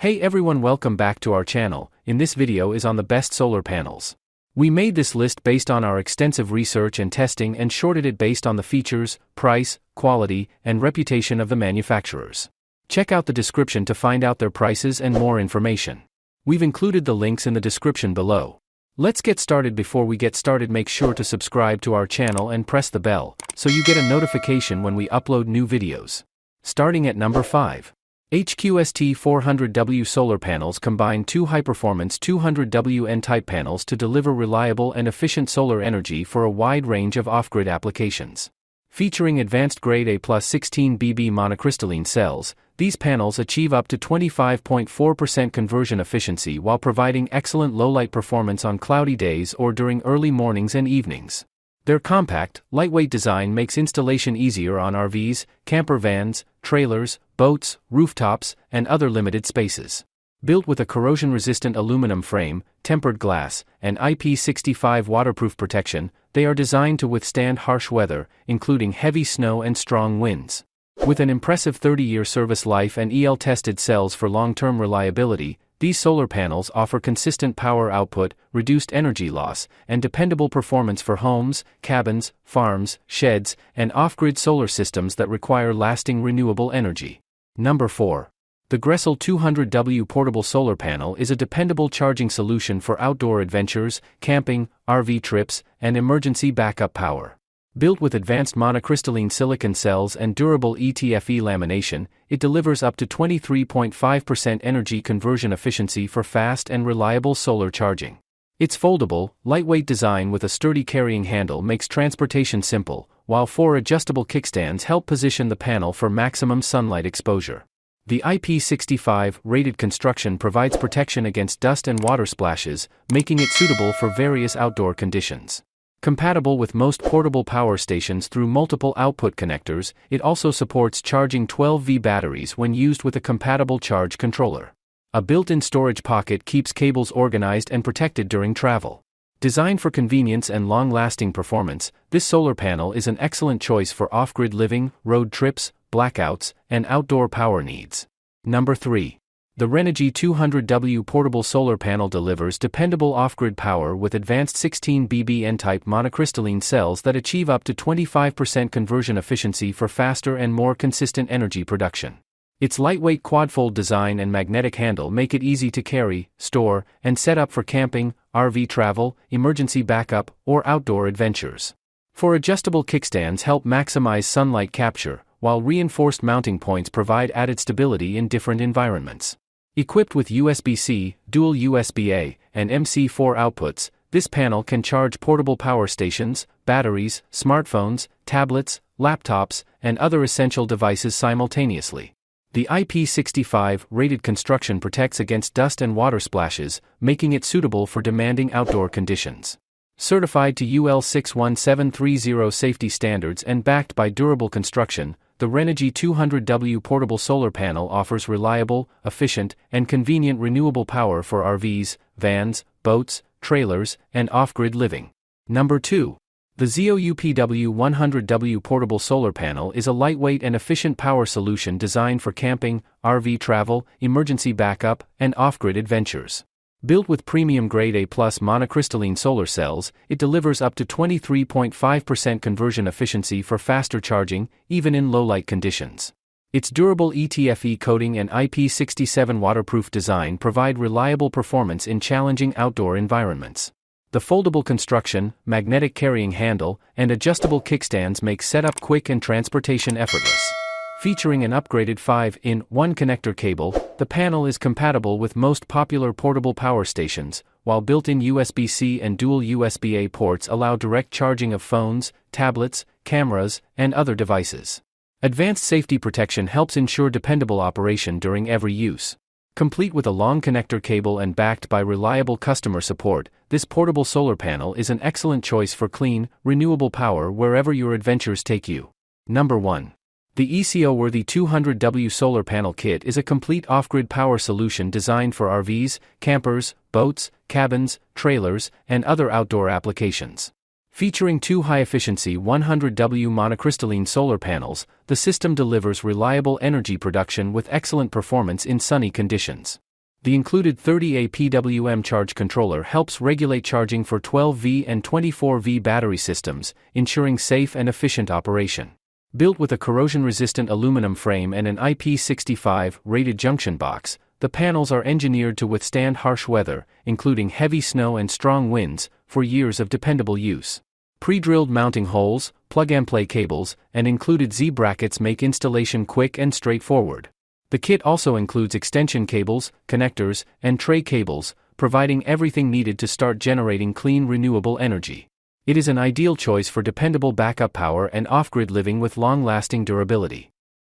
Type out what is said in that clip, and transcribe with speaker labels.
Speaker 1: Hey everyone, welcome back to our channel. In this video is on the best solar panels. We made this list based on our extensive research and testing and shorted it based on the features, price, quality, and reputation of the manufacturers. Check out the description to find out their prices and more information. We've included the links in the description below. Let's get started. Before we get started, make sure to subscribe to our channel and press the bell, so you get a notification when we upload new videos. Starting at number 5. HQST 400W solar panels combine two high-performance 200W N-type panels to deliver reliable and efficient solar energy for a wide range of off-grid applications. Featuring advanced grade A+ 16BB monocrystalline cells, these panels achieve up to 25.4% conversion efficiency while providing excellent low-light performance on cloudy days or during early mornings and evenings. Their compact, lightweight design makes installation easier on RVs, camper vans, trailers, boats, rooftops, and other limited spaces. Built with a corrosion-resistant aluminum frame, tempered glass, and IP65 waterproof protection, they are designed to withstand harsh weather, including heavy snow and strong winds. With an impressive 30-year service life and EL-tested cells for long-term reliability, these solar panels offer consistent power output, reduced energy loss, and dependable performance for homes, cabins, farms, sheds, and off-grid solar systems that require lasting renewable energy. Number 4. The GRECELL 200W portable solar panel is a dependable charging solution for outdoor adventures, camping, RV trips, and emergency backup power. Built with advanced monocrystalline silicon cells and durable ETFE lamination, it delivers up to 23.5% energy conversion efficiency for fast and reliable solar charging. Its foldable, lightweight design with a sturdy carrying handle makes transportation simple, while 4 adjustable kickstands help position the panel for maximum sunlight exposure. The IP65 rated construction provides protection against dust and water splashes, making it suitable for various outdoor conditions. Compatible with most portable power stations through multiple output connectors, it also supports charging 12V batteries when used with a compatible charge controller. A built-in storage pocket keeps cables organized and protected during travel. Designed for convenience and long-lasting performance, this solar panel is an excellent choice for off-grid living, road trips, blackouts, and outdoor power needs. Number 3. The Renogy 200W portable solar panel delivers dependable off-grid power with advanced 16BB N-type monocrystalline cells that achieve up to 25% conversion efficiency for faster and more consistent energy production. Its lightweight quad-fold design and magnetic handle make it easy to carry, store, and set up for camping, RV travel, emergency backup, or outdoor adventures. 4 adjustable kickstands help maximize sunlight capture, while reinforced mounting points provide added stability in different environments. Equipped with USB-C, dual USB-A, and MC4 outputs, this panel can charge portable power stations, batteries, smartphones, tablets, laptops, and other essential devices simultaneously. The IP65 rated construction protects against dust and water splashes, making it suitable for demanding outdoor conditions. Certified to UL 61730 safety standards and backed by durable construction, the Renogy 200W portable solar panel offers reliable, efficient, and convenient renewable power for RVs, vans, boats, trailers, and off-grid living. Number 2. The ZOUPW 100W portable solar panel is a lightweight and efficient power solution designed for camping, RV travel, emergency backup, and off-grid adventures. Built with premium-grade A+ monocrystalline solar cells, it delivers up to 23.5% conversion efficiency for faster charging, even in low-light conditions. Its durable ETFE coating and IP67 waterproof design provide reliable performance in challenging outdoor environments. The foldable construction, magnetic carrying handle, and adjustable kickstands make setup quick and transportation effortless. Featuring an upgraded 5-in-1 connector cable, the panel is compatible with most popular portable power stations, while built-in USB-C and dual USB-A ports allow direct charging of phones, tablets, cameras, and other devices. Advanced safety protection helps ensure dependable operation during every use. Complete with a long connector cable and backed by reliable customer support, this portable solar panel is an excellent choice for clean, renewable power wherever your adventures take you. Number 1. The ECO-worthy 200W solar panel kit is a complete off-grid power solution designed for RVs, campers, boats, cabins, trailers, and other outdoor applications. Featuring 2 high-efficiency 100W monocrystalline solar panels, the system delivers reliable energy production with excellent performance in sunny conditions. The included 30A PWM charge controller helps regulate charging for 12V and 24V battery systems, ensuring safe and efficient operation. Built with a corrosion-resistant aluminum frame and an IP65 rated junction box, the panels are engineered to withstand harsh weather, including heavy snow and strong winds, for years of dependable use. Pre-drilled mounting holes, plug-and-play cables, and included Z-brackets make installation quick and straightforward. The kit also includes extension cables, connectors, and tray cables, providing everything needed to start generating clean renewable energy. It is an ideal choice for dependable backup power and off-grid living with long-lasting durability.